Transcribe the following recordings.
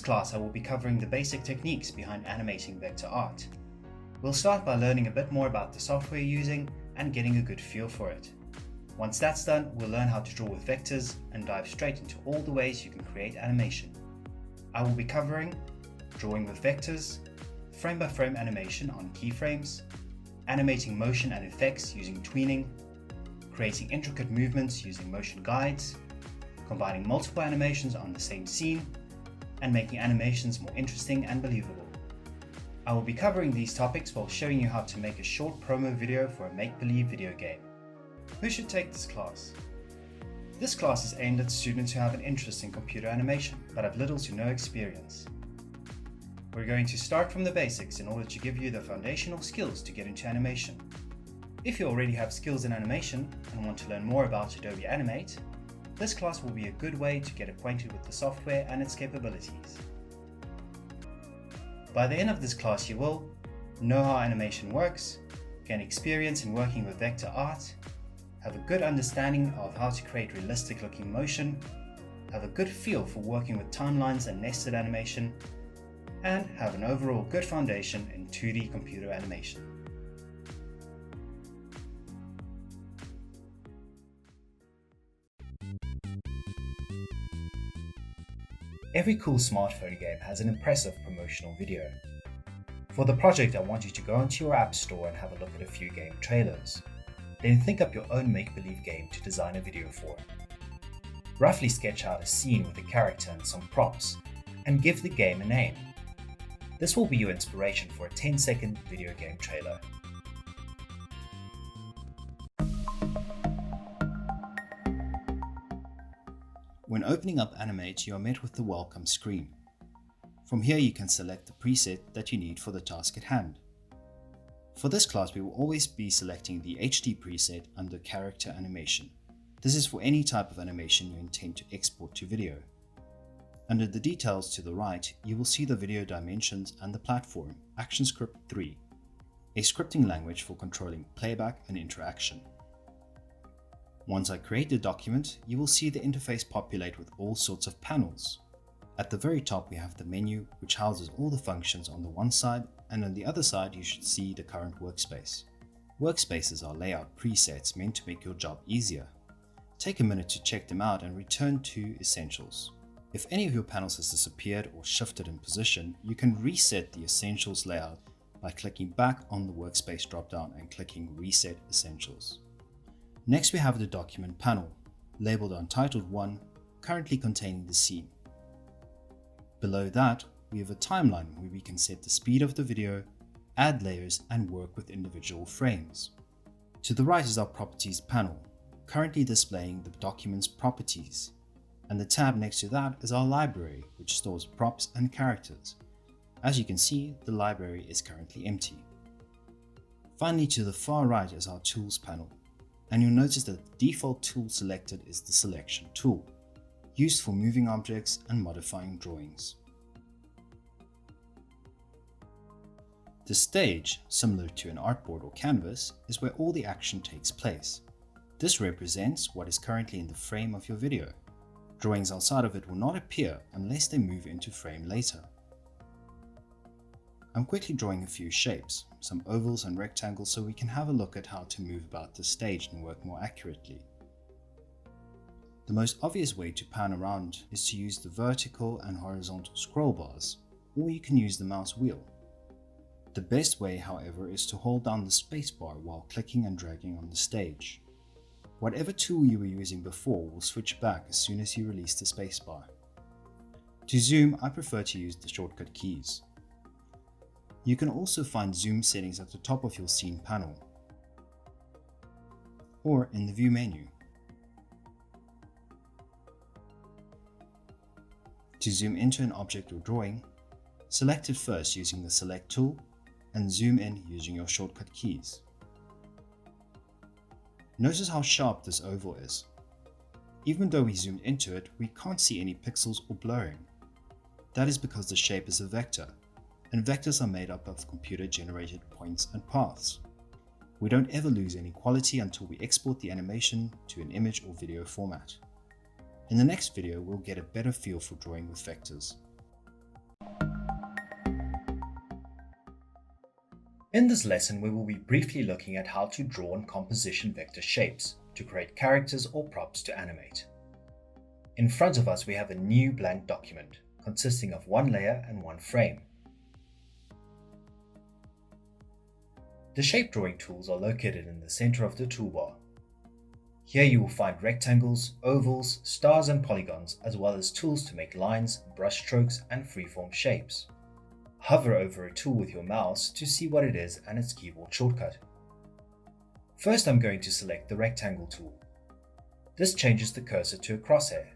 class I will be covering the basic techniques behind animating vector art. We'll start by learning a bit more about the software you're using and getting a good feel for it. Once that's done, we'll learn how to draw with vectors and dive straight into all the ways you can create animation. I will be covering drawing with vectors, frame-by-frame animation on keyframes, animating motion and effects using tweening, creating intricate movements using motion guides, combining multiple animations on the same scene, and making animations more interesting and believable. I will be covering these topics while showing you how to make a short promo video for a make-believe video game. Who should take this class? This class is aimed at students who have an interest in computer animation but have little to no experience. We're going to start from the basics in order to give you the foundational skills to get into animation. If you already have skills in animation and want to learn more about Adobe Animate, this class will be a good way to get acquainted with the software and its capabilities. By the end of this class, you will know how animation works, gain experience in working with vector art, have a good understanding of how to create realistic looking motion, have a good feel for working with timelines and nested animation, and have an overall good foundation in 2D computer animation. Every cool smartphone game has an impressive promotional video. For the project, I want you to go onto your app store and have a look at a few game trailers. Then think up your own make-believe game to design a video for. Roughly sketch out a scene with a character and some props, and give the game a name. This will be your inspiration for a 10-second video game trailer. When opening up Animate, you are met with the welcome screen. From here you can select the preset that you need for the task at hand. For this class, we will always be selecting the HD preset under Character Animation. This is for any type of animation you intend to export to video. Under the details to the right, you will see the video dimensions and the platform, ActionScript 3, a scripting language for controlling playback and interaction. Once I create the document, you will see the interface populate with all sorts of panels. At the very top we have the menu, which houses all the functions on the one side, and on the other side you should see the current workspace. Workspaces are layout presets meant to make your job easier. Take a minute to check them out and return to Essentials. If any of your panels has disappeared or shifted in position, you can reset the Essentials layout by clicking back on the Workspace dropdown and clicking Reset Essentials. Next we have the document panel, labeled Untitled 1, currently containing the scene. Below that, we have a timeline where we can set the speed of the video, add layers, and work with individual frames. To the right is our Properties panel, currently displaying the document's properties, and the tab next to that is our library, which stores props and characters. As you can see, the library is currently empty. Finally, to the far right is our Tools panel, and you'll notice that the default tool selected is the Selection tool, used for moving objects and modifying drawings. The stage, similar to an artboard or canvas, is where all the action takes place. This represents what is currently in the frame of your video. Drawings outside of it will not appear unless they move into frame later. I'm quickly drawing a few shapes, some ovals and rectangles, so we can have a look at how to move about the stage and work more accurately. The most obvious way to pan around is to use the vertical and horizontal scroll bars, or you can use the mouse wheel. The best way, however, is to hold down the spacebar while clicking and dragging on the stage. Whatever tool you were using before will switch back as soon as you release the spacebar. To zoom, I prefer to use the shortcut keys. You can also find zoom settings at the top of your scene panel, or in the view menu. To zoom into an object or drawing, select it first using the Select tool and zoom in using your shortcut keys. Notice how sharp this oval is. Even though we zoomed into it, we can't see any pixels or blurring. That is because the shape is a vector, and vectors are made up of computer-generated points and paths. We don't ever lose any quality until we export the animation to an image or video format. In the next video, we'll get a better feel for drawing with vectors. In this lesson, we will be briefly looking at how to draw and composition vector shapes to create characters or props to animate. In front of us, we have a new blank document consisting of one layer and one frame. The shape drawing tools are located in the center of the toolbar. Here you will find rectangles, ovals, stars and polygons, as well as tools to make lines, brush strokes, and freeform shapes. Hover over a tool with your mouse to see what it is and its keyboard shortcut. First, I'm going to select the rectangle tool. This changes the cursor to a crosshair.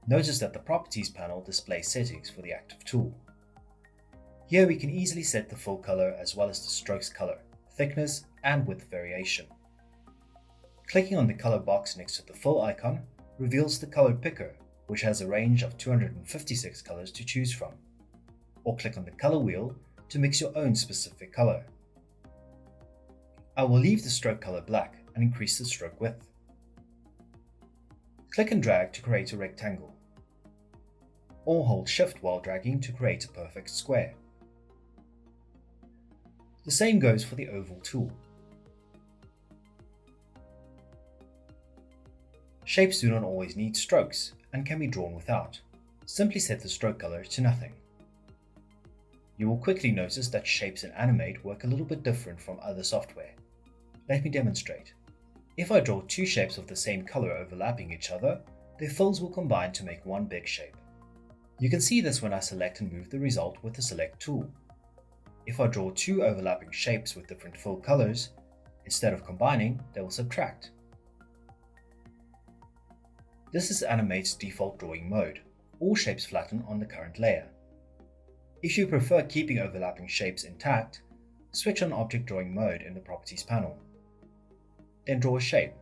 Notice that the Properties panel displays settings for the active tool. Here we can easily set the fill color as well as the strokes color, thickness, and width variation. Clicking on the color box next to the fill icon reveals the color picker, which has a range of 256 colors to choose from. Or click on the color wheel to mix your own specific color. I will leave the stroke color black and increase the stroke width. Click and drag to create a rectangle. Or hold Shift while dragging to create a perfect square. The same goes for the oval tool. Shapes do not always need strokes and can be drawn without. Simply set the stroke color to nothing. You will quickly notice that shapes in Animate work a little bit different from other software. Let me demonstrate. If I draw two shapes of the same color overlapping each other, their fills will combine to make one big shape. You can see this when I select and move the result with the Select tool. If I draw two overlapping shapes with different fill colors, instead of combining, they will subtract. This is Animate's default drawing mode. All shapes flatten on the current layer. If you prefer keeping overlapping shapes intact, switch on Object Drawing mode in the Properties panel. Then draw a shape.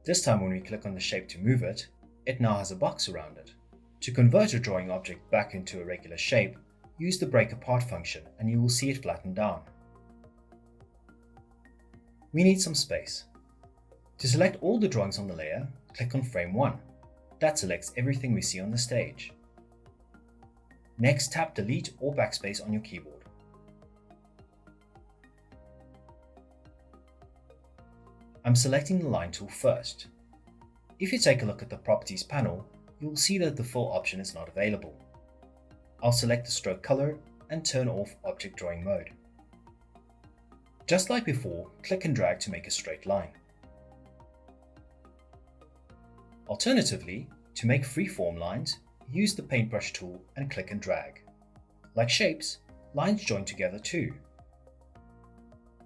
This time when we click on the shape to move it, it now has a box around it. To convert a drawing object back into a regular shape, use the break apart function and you will see it flatten down. We need some space. To select all the drawings on the layer, click on Frame 1. That selects everything we see on the stage. Next, tap Delete or Backspace on your keyboard. I'm selecting the Line tool first. If you take a look at the Properties panel, you will see that the fill option is not available. I'll select the stroke color and turn off Object Drawing mode. Just like before, click and drag to make a straight line. Alternatively, to make freeform lines, use the Paintbrush tool and click and drag. Like shapes, lines join together too.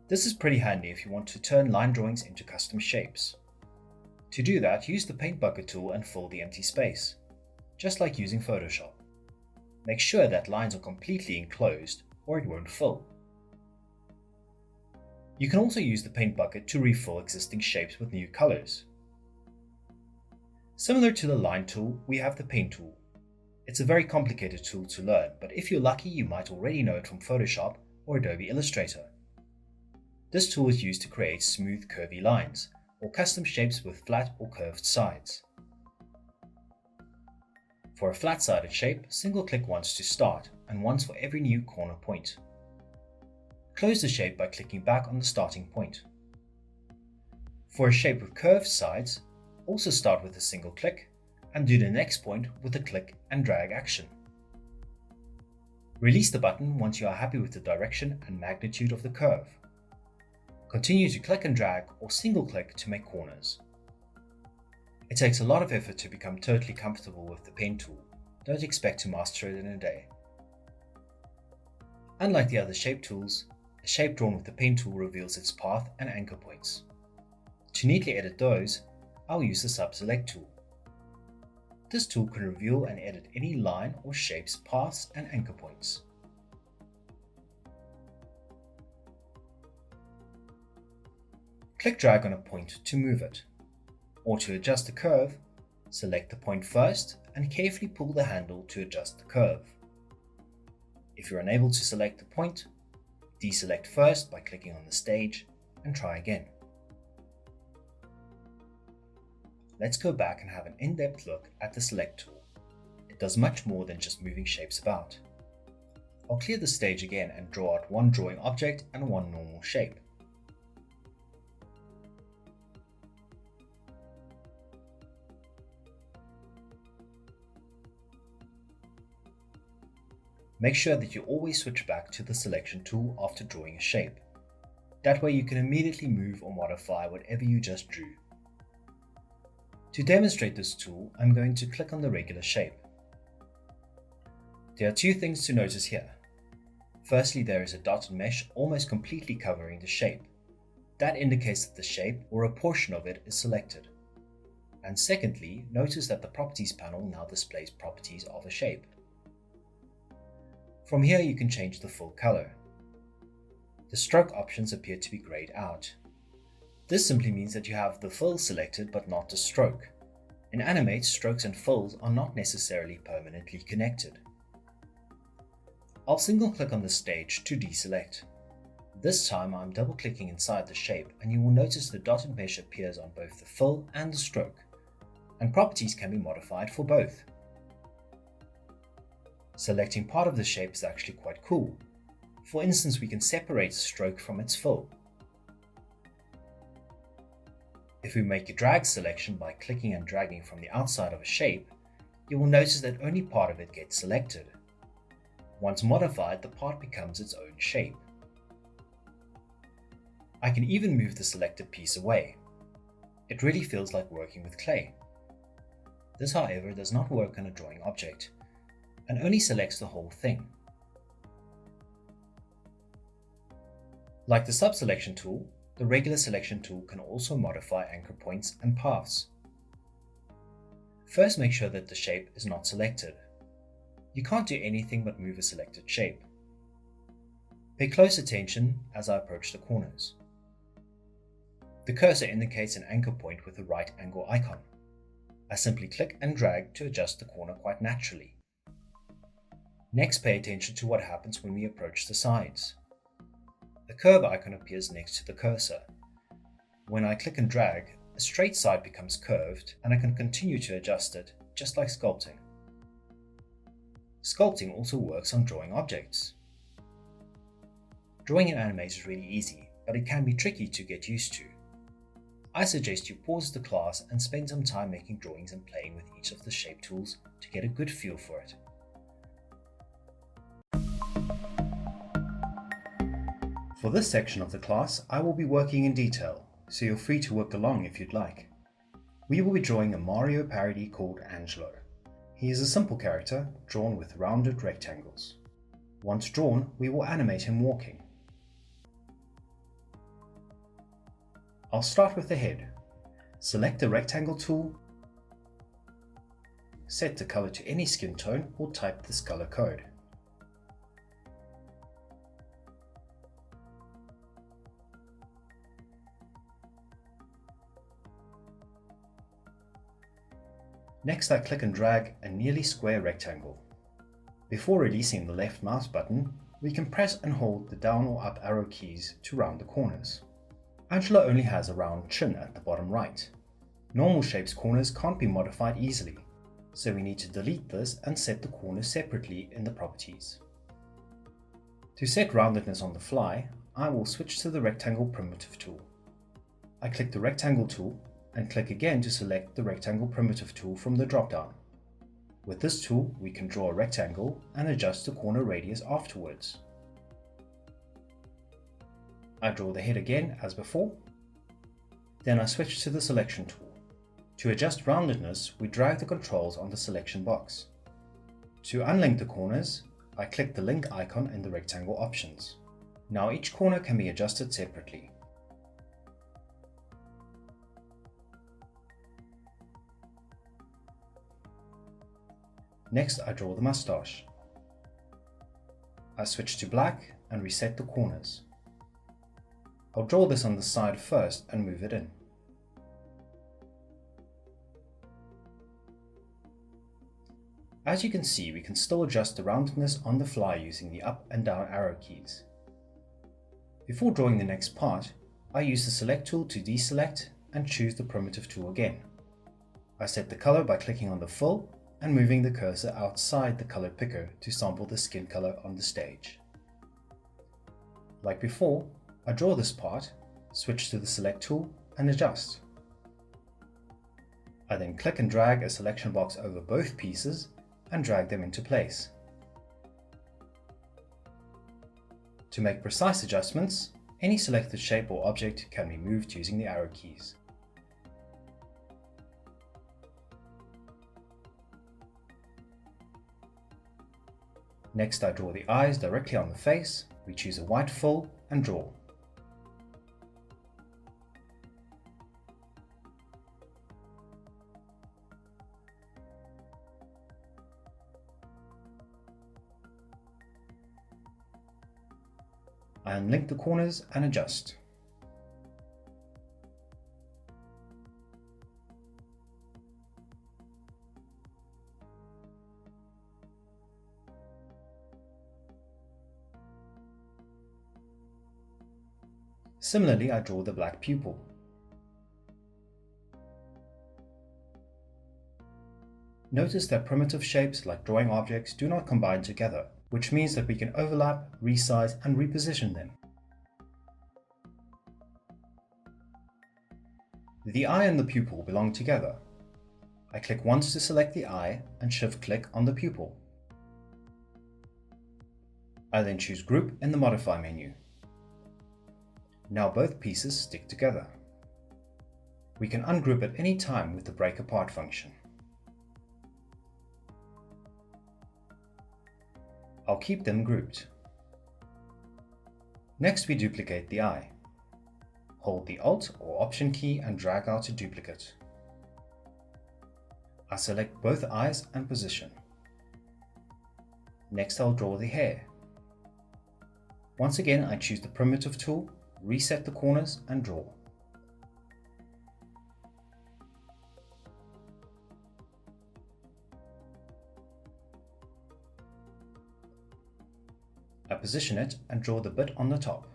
This is pretty handy if you want to turn line drawings into custom shapes. To do that, use the Paint Bucket tool and fill the empty space, just like using Photoshop. Make sure that lines are completely enclosed or it won't fill. You can also use the Paint Bucket to refill existing shapes with new colors. Similar to the Line tool, we have the Paint tool. It's a very complicated tool to learn, but if you're lucky, you might already know it from Photoshop or Adobe Illustrator. This tool is used to create smooth, curvy lines, or custom shapes with flat or curved sides. For a flat-sided shape, single-click once to start, and once for every new corner point. Close the shape by clicking back on the starting point. For a shape with curved sides, also start with a single click, and do the next point with a click and drag action. Release the button once you are happy with the direction and magnitude of the curve. Continue to click and drag or single click to make corners. It takes a lot of effort to become totally comfortable with the Pen tool. Don't expect to master it in a day. Unlike the other shape tools, a shape drawn with the Pen tool reveals its path and anchor points. To neatly edit those, I'll use the Sub-Select tool. This tool can reveal and edit any line or shape's paths and anchor points. Click drag on a point to move it. Or to adjust the curve, select the point first and carefully pull the handle to adjust the curve. If you're unable to select the point, deselect first by clicking on the stage and try again. Let's go back and have an in-depth look at the Select tool. It does much more than just moving shapes about. I'll clear the stage again and draw out one drawing object and one normal shape. Make sure that you always switch back to the selection tool after drawing a shape. That way you can immediately move or modify whatever you just drew. To demonstrate this tool, I'm going to click on the regular shape. There are two things to notice here. Firstly, there is a dotted mesh almost completely covering the shape. That indicates that the shape, or a portion of it, is selected. And secondly, notice that the Properties panel now displays properties of a shape. From here you can change the full color. The stroke options appear to be grayed out. This simply means that you have the fill selected but not the stroke. In Animate, strokes and fills are not necessarily permanently connected. I'll single click on the stage to deselect. This time I'm double clicking inside the shape and you will notice the dotted mesh appears on both the fill and the stroke, and properties can be modified for both. Selecting part of the shape is actually quite cool. For instance, we can separate a stroke from its fill. If we make a drag selection by clicking and dragging from the outside of a shape, you will notice that only part of it gets selected. Once modified, the part becomes its own shape. I can even move the selected piece away. It really feels like working with clay. This, however, does not work on a drawing object, and only selects the whole thing. Like the sub-selection tool, the regular selection tool can also modify anchor points and paths. First, make sure that the shape is not selected. You can't do anything but move a selected shape. Pay close attention as I approach the corners. The cursor indicates an anchor point with a right angle icon. I simply click and drag to adjust the corner quite naturally. Next, pay attention to what happens when we approach the sides. A curve icon appears next to the cursor. When I click and drag, a straight side becomes curved and I can continue to adjust it, just like sculpting. Sculpting also works on drawing objects. Drawing in Animate is really easy, but it can be tricky to get used to. I suggest you pause the class and spend some time making drawings and playing with each of the shape tools to get a good feel for it. For this section of the class, I will be working in detail, so you're free to work along if you'd like. We will be drawing a Mario parody called Angelo. He is a simple character, drawn with rounded rectangles. Once drawn, we will animate him walking. I'll start with the head. Select the rectangle tool, set the color to any skin tone or type this color code. Next, I click and drag a nearly square rectangle. Before releasing the left mouse button, we can press and hold the down or up arrow keys to round the corners. Angelo only has a round chin at the bottom right. Normal shapes corners can't be modified easily, so we need to delete this and set the corners separately in the properties. To set roundedness on the fly, I will switch to the rectangle primitive tool. I click the rectangle tool and click again to select the rectangle primitive tool from the drop-down. With this tool, we can draw a rectangle and adjust the corner radius afterwards. I draw the head again as before. Then I switch to the selection tool. To adjust roundedness, we drag the controls on the selection box. To unlink the corners, I click the link icon in the rectangle options. Now each corner can be adjusted separately. Next, I draw the mustache. I switch to black and reset the corners. I'll draw this on the side first and move it in. As you can see, we can still adjust the roundedness on the fly using the up and down arrow keys. Before drawing the next part, I use the select tool to deselect and choose the primitive tool again. I set the color by clicking on the fill and moving the cursor outside the color picker to sample the skin color on the stage. Like before, I draw this part, switch to the Select tool and adjust. I then click and drag a selection box over both pieces and drag them into place. To make precise adjustments, any selected shape or object can be moved using the arrow keys. Next, I draw the eyes directly on the face. We choose a white fill and draw. I unlink the corners and adjust. Similarly, I draw the black pupil. Notice that primitive shapes like drawing objects do not combine together, which means that we can overlap, resize, and reposition them. The eye and the pupil belong together. I click once to select the eye and shift-click on the pupil. I then choose Group in the Modify menu. Now both pieces stick together. We can ungroup at any time with the Break Apart function. I'll keep them grouped. Next, we duplicate the eye. Hold the Alt or Option key and drag out a duplicate. I select both eyes and position. Next, I'll draw the hair. Once again, I choose the Primitive tool, reset the corners and draw. I position it and draw the bit on the top.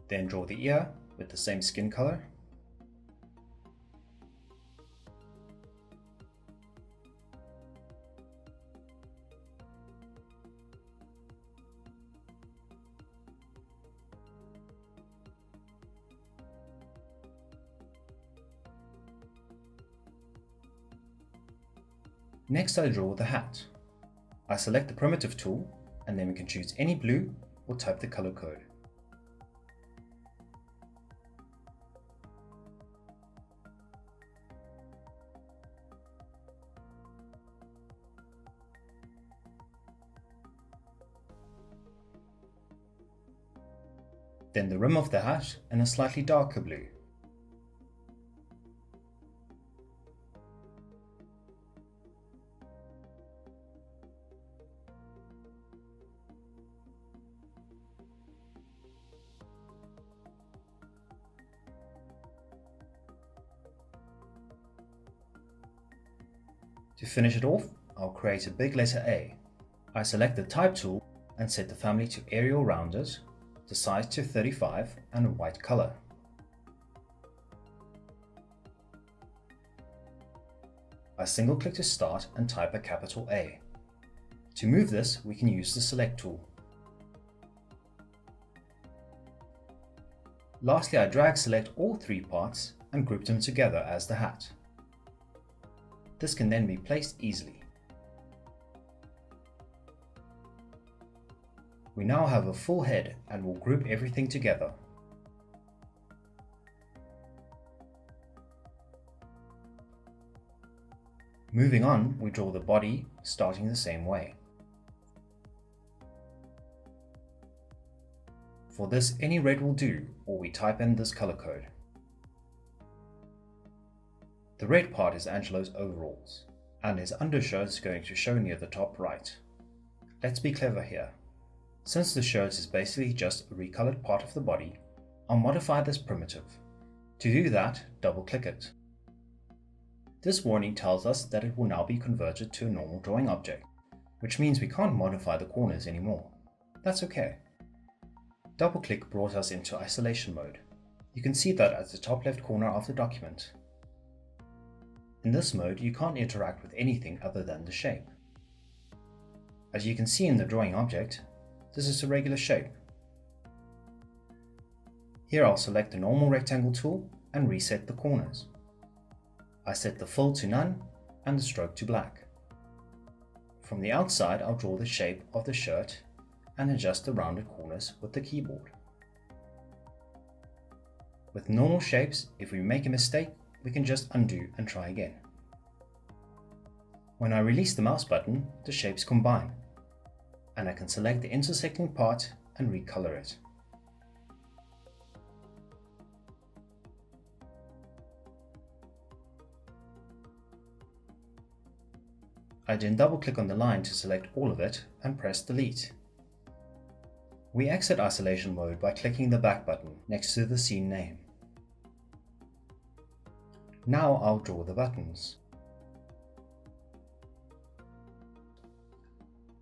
Then draw the ear with the same skin color. Next, I draw the hat. I select the Primitive tool and then we can choose any blue or type the color code. Then the rim of the hat in a slightly darker blue. To finish it off, I'll create a big letter A. I select the Type tool and set the family to Arial Rounded, the size to 35 and a white color. I single click to start and type a capital A. To move this, we can use the Select tool. Lastly, I drag select all three parts and group them together as the hat. This can then be placed easily. We now have a full head and will group everything together. Moving on, we draw the body, starting the same way. For this, any red will do, or we type in this color code. The red part is Angelo's overalls, and his undershirt is going to show near the top right. Let's be clever here. Since the shirt is basically just a recolored part of the body, I'll modify this primitive. To do that, double-click it. This warning tells us that it will now be converted to a normal drawing object. which means we can't modify the corners anymore. That's okay. Double-click brought us into isolation mode. You can see that at the top left corner of the document. In this mode, you can't interact with anything other than the shape. As you can see in the drawing object, this is a regular shape. Here I'll select the normal rectangle tool and reset the corners. I set the fill to none and the stroke to black. From the outside, I'll draw the shape of the shirt and adjust the rounded corners with the keyboard. With normal shapes, if we make a mistake, we can just undo and try again. When I release the mouse button, the shapes combine, and I can select the intersecting part and recolor it. I then double-click on the line to select all of it and press delete. We exit isolation mode by clicking the back button next to the scene name. Now I'll draw the buttons.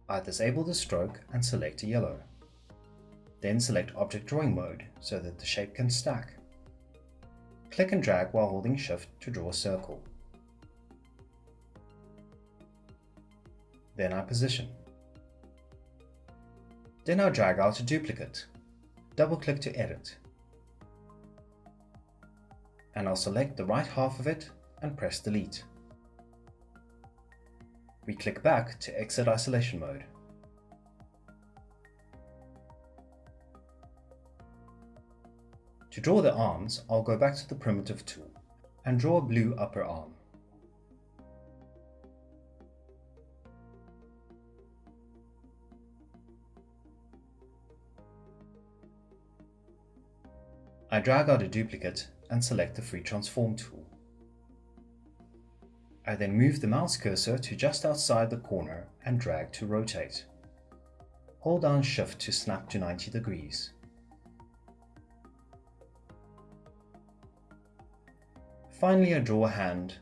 I disable the stroke and select a yellow. Then select Object Drawing Mode so that the shape can stack. Click and drag while holding Shift to draw a circle. Then I position. Then I'll drag out a duplicate. Double-click to edit. And I'll select the right half of it and press delete. We click back to exit isolation mode. To draw the arms, I'll go back to the primitive tool and draw a blue upper arm. I drag out a duplicate and select the Free Transform tool. I then move the mouse cursor to just outside the corner and drag to rotate. Hold down Shift to snap to 90 degrees. Finally, I draw a hand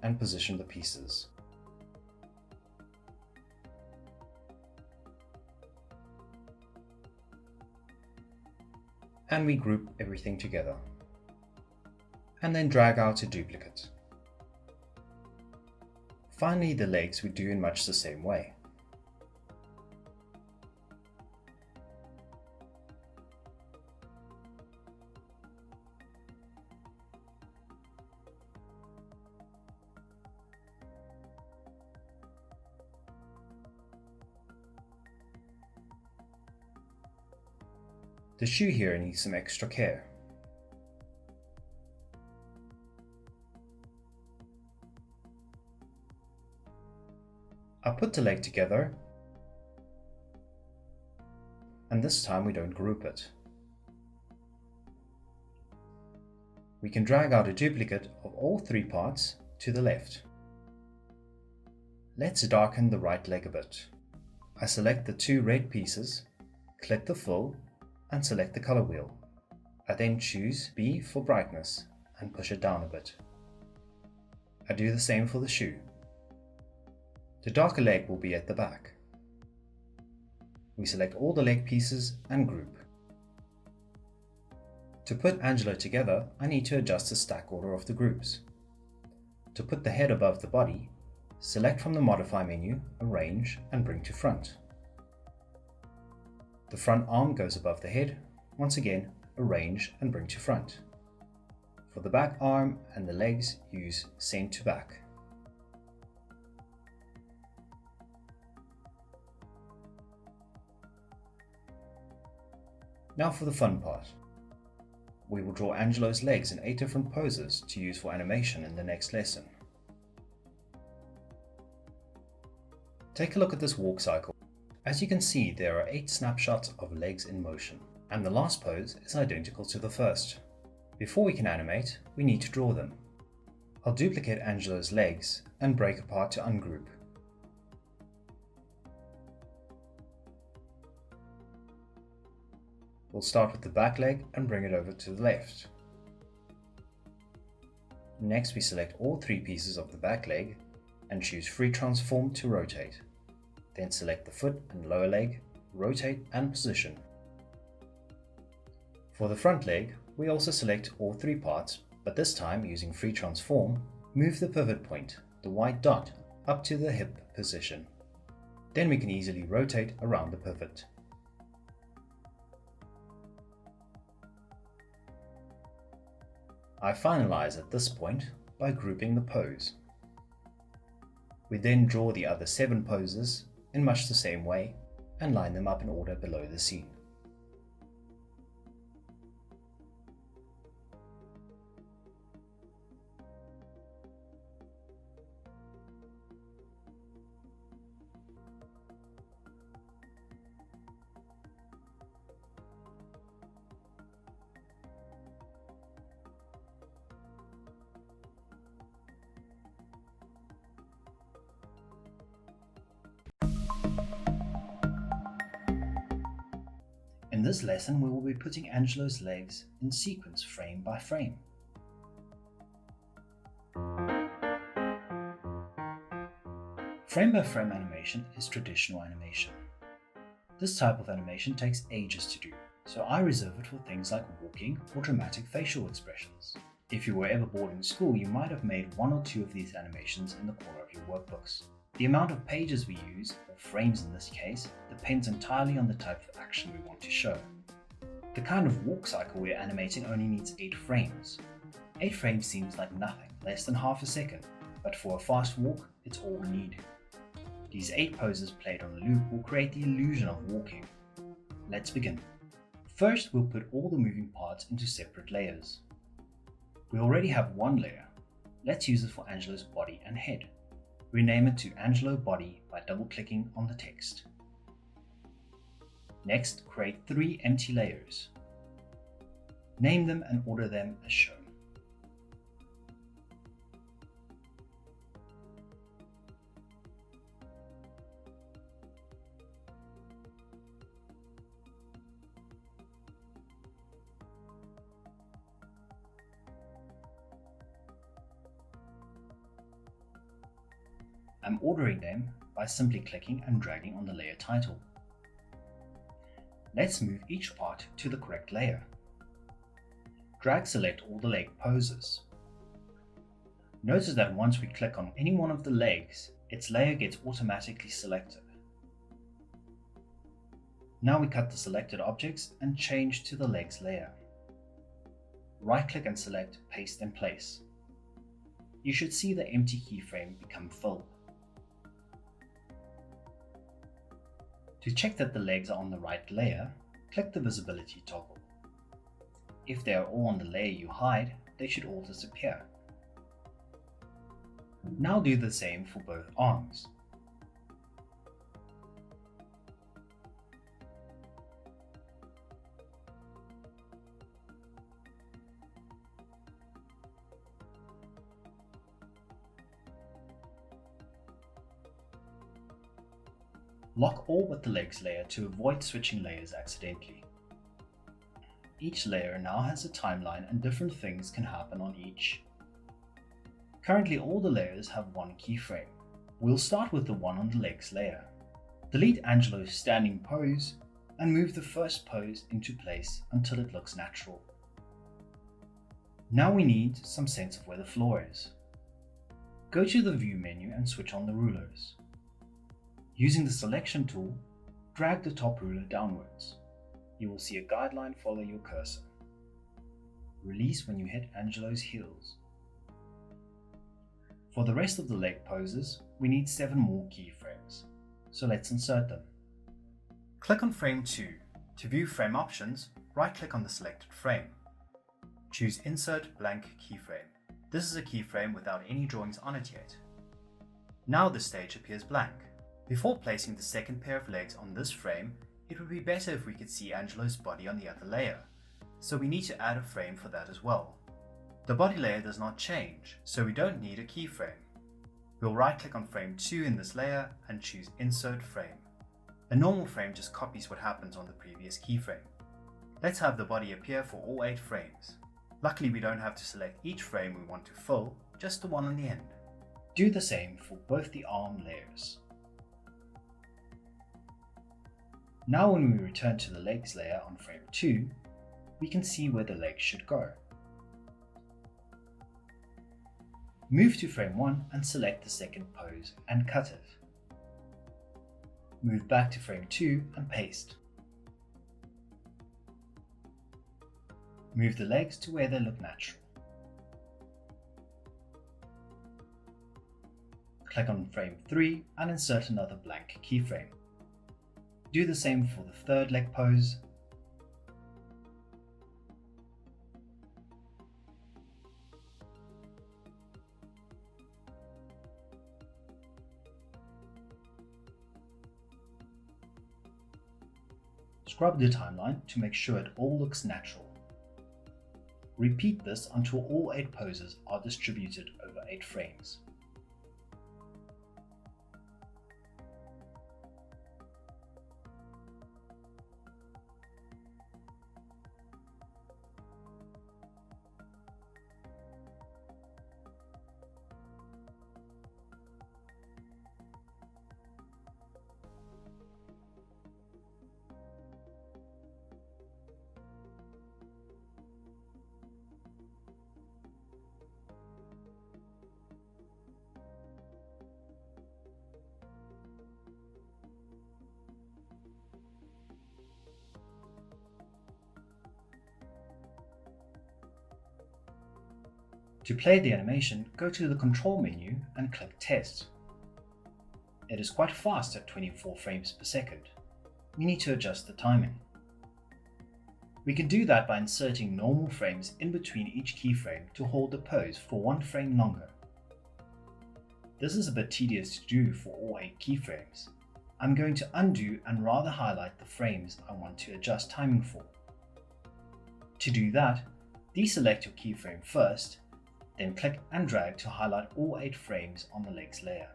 and position the pieces. And we group everything together. And then drag out a duplicate. Finally, the legs we do in much the same way. The shoe here needs some extra care. I put the leg together, and this time we don't group it. We can drag out a duplicate of all three parts to the left. Let's darken the right leg a bit. I select the two red pieces, click the fill, and select the color wheel. I then choose B for brightness and push it down a bit. I do the same for the shoe. The darker leg will be at the back. We select all the leg pieces and group. To put Angelo together, I need to adjust the stack order of the groups. To put the head above the body, select from the Modify menu, Arrange, and Bring to Front. The front arm goes above the head. Once again, Arrange and Bring to Front. For the back arm and the legs, use Send to Back. Now for the fun part. We will draw Angelo's legs in 8 different poses to use for animation in the next lesson. Take a look at this walk cycle. As you can see, there are 8 snapshots of legs in motion, and the last pose is identical to the first. Before we can animate, we need to draw them. I'll duplicate Angelo's legs and break apart to ungroup. We'll start with the back leg and bring it over to the left. Next, we select all 3 pieces of the back leg and choose Free Transform to rotate. Then select the foot and lower leg, rotate and position. For the front leg, we also select all three parts, but this time using Free Transform, move the pivot point, the white dot, up to the hip position. Then we can easily rotate around the pivot. I finalize at this point by grouping the pose. We then draw the other 7 poses in much the same way and line them up in order below the scene. In this lesson, we will be putting Angelo's legs in sequence frame by frame. Frame by frame animation is traditional animation. This type of animation takes ages to do, so I reserve it for things like walking or dramatic facial expressions. If you were ever bored in school, you might have made 1 or 2 of these animations in the corner of your workbooks. The amount of pages we use, or frames in this case, depends entirely on the type of action we want to show. The kind of walk cycle we're animating only needs 8 frames. 8 frames seems like nothing, less than half a second, but for a fast walk, it's all we need. These 8 poses played on a loop will create the illusion of walking. Let's begin. First, we'll put all the moving parts into separate layers. We already have one layer. Let's use it for Angelo's body and head. Rename it to Angelo Body by double-clicking on the text. Next, create 3 empty layers. Name them and order them as shown. I'm ordering them by simply clicking and dragging on the layer title. Let's move each part to the correct layer. Drag select all the leg poses. Notice that once we click on any one of the legs, its layer gets automatically selected. Now we cut the selected objects and change to the legs layer. Right-click and select Paste in Place. You should see the empty keyframe become filled. To check that the legs are on the right layer, click the visibility toggle. If they are all on the layer you hide, they should all disappear. Now do the same for both arms. Lock all but the legs layer to avoid switching layers accidentally. Each layer now has a timeline and different things can happen on each. Currently all the layers have one keyframe. We'll start with the one on the legs layer. Delete Angelo's standing pose and move the first pose into place until it looks natural. Now we need some sense of where the floor is. Go to the View menu and switch on the rulers. Using the Selection tool, drag the top ruler downwards. You will see a guideline follow your cursor. Release when you hit Angelo's heels. For the rest of the leg poses, we need 7 more keyframes, so let's insert them. Click on frame 2. To view frame options, right-click on the selected frame. Choose Insert Blank Keyframe. This is a keyframe without any drawings on it yet. Now the stage appears blank. Before placing the second pair of legs on this frame, it would be better if we could see Angelo's body on the other layer, so we need to add a frame for that as well. The body layer does not change, so we don't need a keyframe. We'll right-click on frame 2 in this layer and choose Insert Frame. A normal frame just copies what happens on the previous keyframe. Let's have the body appear for all 8 frames. Luckily we don't have to select each frame we want to fill, just the one on the end. Do the same for both the arm layers. Now when we return to the legs layer on frame 2, we can see where the legs should go. Move to frame 1 and select the second pose and cut it. Move back to frame 2 and paste. Move the legs to where they look natural. Click on frame 3 and insert another blank keyframe. Do the same for the third leg pose. Scrub the timeline to make sure it all looks natural. Repeat this until all 8 poses are distributed over 8 frames. To play the animation, go to the Control menu and click Test. It is quite fast at 24 frames per second. We need to adjust the timing. We can do that by inserting normal frames in between each keyframe to hold the pose for 1 frame longer. This is a bit tedious to do for all 8 keyframes. I'm going to undo and rather highlight the frames I want to adjust timing for. To do that, deselect your keyframe first, then click and drag to highlight all 8 frames on the legs layer.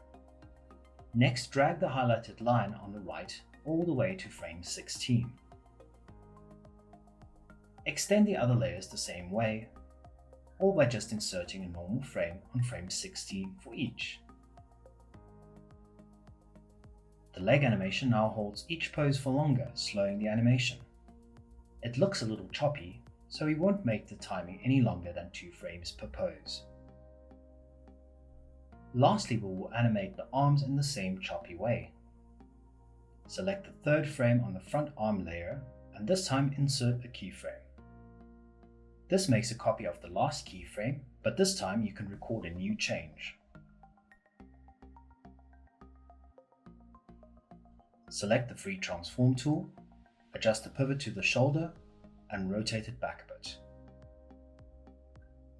Next, drag the highlighted line on the right all the way to frame 16. Extend the other layers the same way, or by just inserting a normal frame on frame 16 for each. The leg animation now holds each pose for longer, slowing the animation. It looks a little choppy, so we won't make the timing any longer than 2 frames per pose. Lastly, we will animate the arms in the same choppy way. Select the 3rd frame on the front arm layer, and this time insert a keyframe. This makes a copy of the last keyframe, but this time you can record a new change. Select the free transform tool, adjust the pivot to the shoulder, and rotate it back a bit.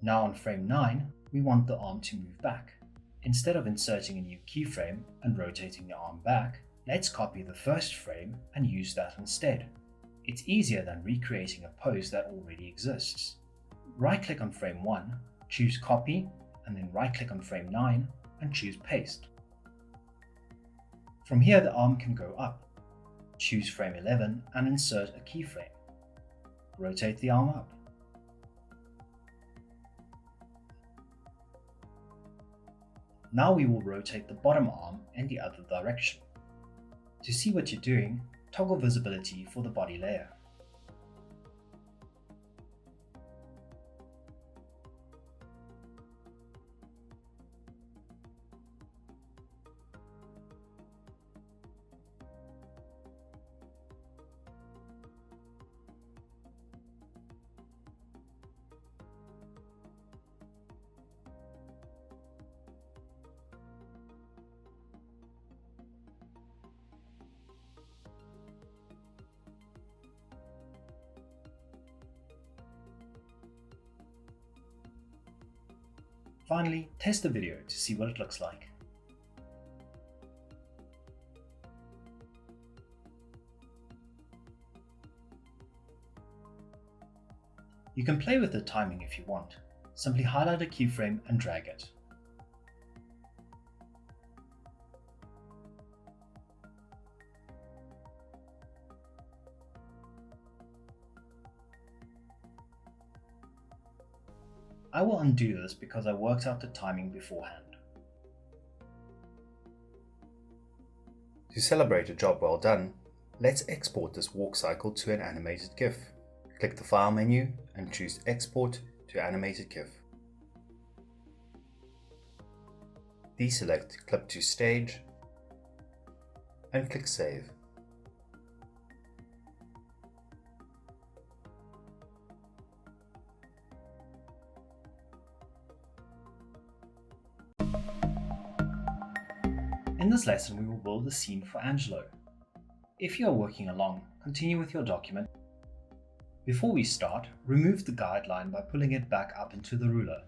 Now on frame 9, we want the arm to move back. Instead of inserting a new keyframe and rotating the arm back, let's copy the first frame and use that instead. It's easier than recreating a pose that already exists. Right-click on frame 1, choose Copy, and then right-click on frame 9 and choose Paste. From here the arm can go up. Choose frame 11 and insert a keyframe. Rotate the arm up. Now we will rotate the bottom arm in the other direction. To see what you're doing, toggle visibility for the body layer. Finally, test the video to see what it looks like. You can play with the timing if you want. Simply highlight a keyframe and drag it. I will undo this because I worked out the timing beforehand. To celebrate a job well done, let's export this walk cycle to an animated GIF. Click the File menu and choose Export to Animated GIF. Deselect Clip to Stage and click Save. In this lesson, we will build a scene for Angelo. If you are working along, continue with your document. Before we start, remove the guideline by pulling it back up into the ruler.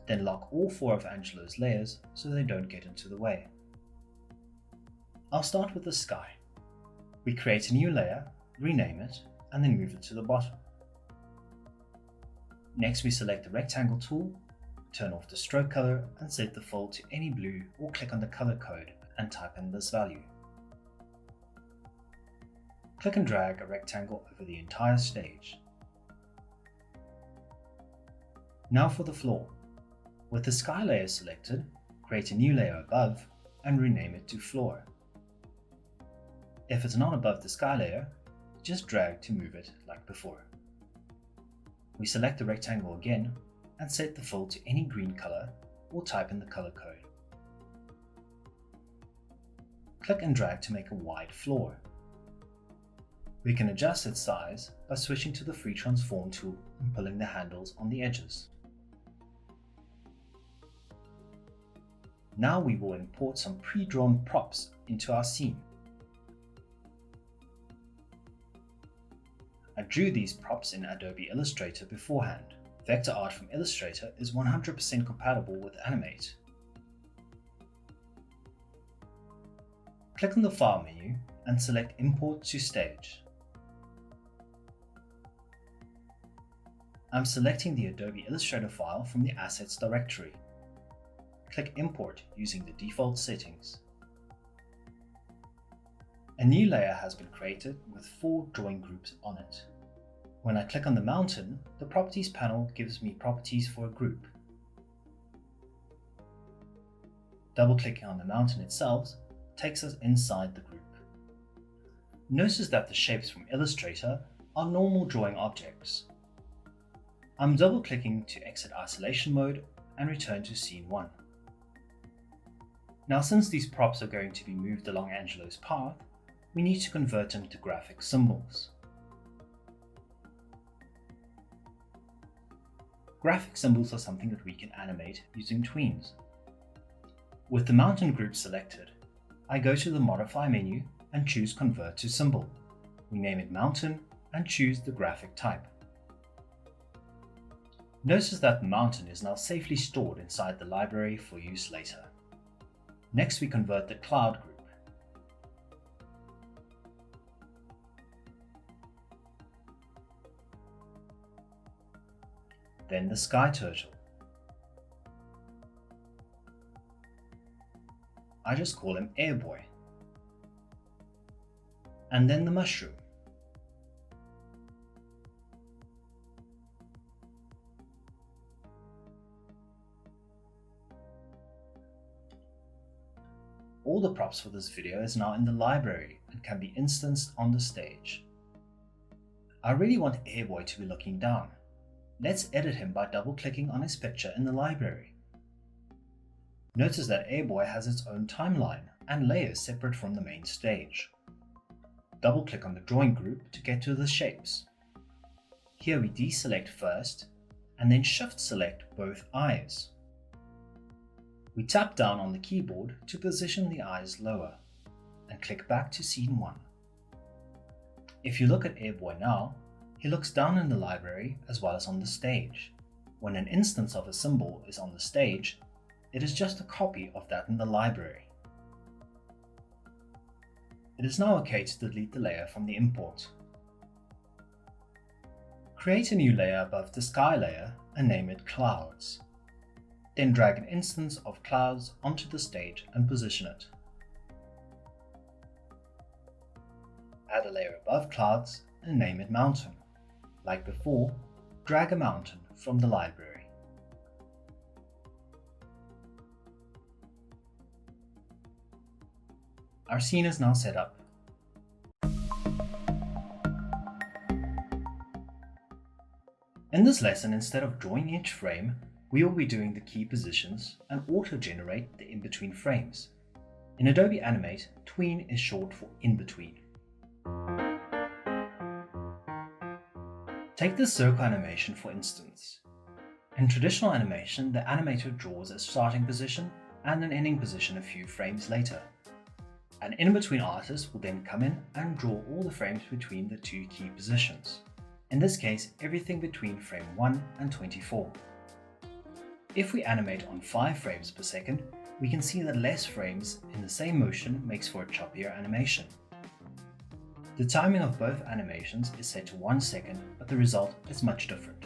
Then lock all 4 of Angelo's layers so they don't get into the way. I'll start with the sky. We create a new layer, rename it, and then move it to the bottom. Next, we select the rectangle tool, turn off the stroke color and set the fill to any blue, or click on the color code and type in this value. Click and drag a rectangle over the entire stage. Now for the floor. With the sky layer selected, create a new layer above and rename it to floor. If it's not above the sky layer, just drag to move it like before. We select the rectangle again and set the fill to any green color or type in the color code. Click and drag to make a wide floor. We can adjust its size by switching to the free transform tool and pulling the handles on the edges. Now we will import some pre-drawn props into our scene. I drew these props in Adobe Illustrator beforehand. Vector art from Illustrator is 100% compatible with Animate. Click on the File menu and select Import to Stage. I'm selecting the Adobe Illustrator file from the Assets directory. Click Import using the default settings. A new layer has been created with 4 drawing groups on it. When I click on the mountain, the Properties panel gives me properties for a group. Double-clicking on the mountain itself takes us inside the group. Notice that the shapes from Illustrator are normal drawing objects. I'm double-clicking to exit isolation mode and return to Scene 1. Now, since these props are going to be moved along Angelo's path, we need to convert them to graphic symbols. Graphic symbols are something that we can animate using Tweens. With the mountain group selected, I go to the Modify menu and choose Convert to Symbol. We name it Mountain and choose the graphic type. Notice that the mountain is now safely stored inside the library for use later. Next, we convert the cloud group. Then the sky turtle. I just call him Airboy. And then the mushroom. All the props for this video is now in the library and can be instanced on the stage. I really want Airboy to be looking down. Let's edit him by double-clicking on his picture in the library. Notice that Airboy has its own timeline and layers separate from the main stage. Double-click on the drawing group to get to the shapes. Here we deselect first and then shift-select both eyes. We tap down on the keyboard to position the eyes lower and click back to Scene 1. If you look at Airboy now, he looks down in the library as well as on the stage. When an instance of a symbol is on the stage, it is just a copy of that in the library. It is now okay to delete the layer from the import. Create a new layer above the sky layer and name it Clouds. Then drag an instance of clouds onto the stage and position it. Add a layer above clouds and name it Mountain. Like before, drag a mountain from the library. Our scene is now set up. In this lesson, instead of drawing each frame, we will be doing the key positions and auto-generate the in-between frames. In Adobe Animate, Tween is short for in-between. Take this circle animation for instance. In traditional animation, the animator draws a starting position and an ending position a few frames later. An in-between artist will then come in and draw all the frames between the two key positions. In this case, everything between frame 1 and 24. If we animate on 5 frames per second, we can see that less frames in the same motion makes for a choppier animation. The timing of both animations is set to 1 second, but the result is much different.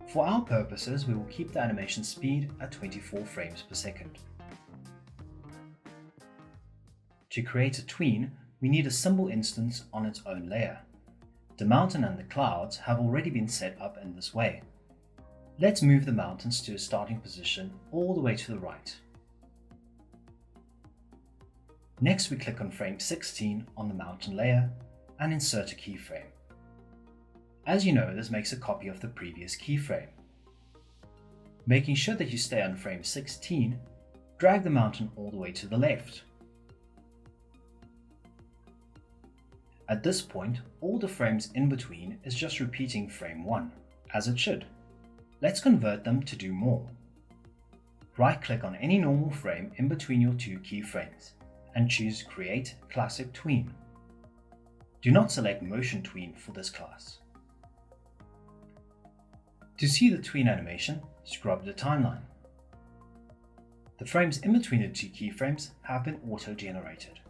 For our purposes, we will keep the animation speed at 24 frames per second. To create a tween, we need a symbol instance on its own layer. The mountain and the clouds have already been set up in this way. Let's move the mountains to a starting position all the way to the right. Next, we click on frame 16 on the mountain layer and insert a keyframe. As you know, this makes a copy of the previous keyframe. Making sure that you stay on frame 16, drag the mountain all the way to the left. At this point, all the frames in between is just repeating frame 1, as it should. Let's convert them to do more. Right-click on any normal frame in between your two keyframes and choose Create Classic Tween. Do not select Motion Tween for this class. To see the tween animation, scrub the timeline. The frames in between the two keyframes have been auto-generated.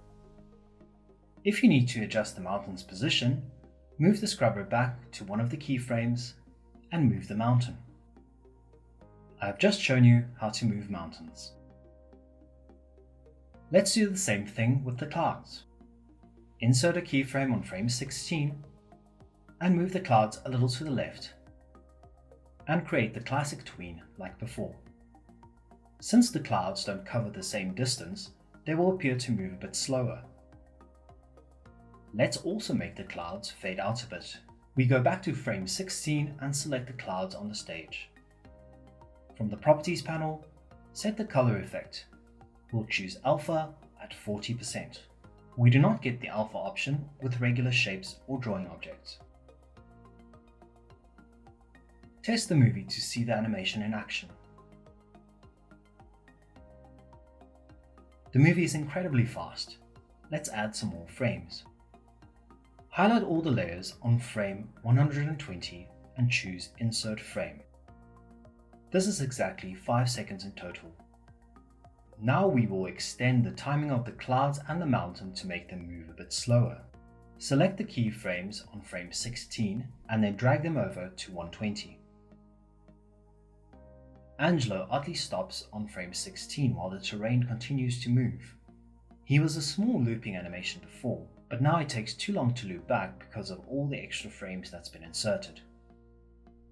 If you need to adjust the mountain's position, move the scrubber back to one of the keyframes and move the mountain. I have just shown you how to move mountains. Let's do the same thing with the clouds. Insert a keyframe on frame 16 and move the clouds a little to the left and create the classic tween like before. Since the clouds don't cover the same distance, they will appear to move a bit slower. Let's also make the clouds fade out a bit. We go back to frame 16 and select the clouds on the stage. From the Properties panel, set the color effect. We'll choose Alpha at 40%. We do not get the Alpha option with regular shapes or drawing objects. Test the movie to see the animation in action. The movie is incredibly fast. Let's add some more frames. Highlight all the layers on frame 120 and choose Insert Frame. This is exactly 5 seconds in total. Now we will extend the timing of the clouds and the mountain to make them move a bit slower. Select the keyframes on frame 16 and then drag them over to 120. Angelo oddly stops on frame 16 while the terrain continues to move. He was a small looping animation before, but now it takes too long to loop back because of all the extra frames that's been inserted.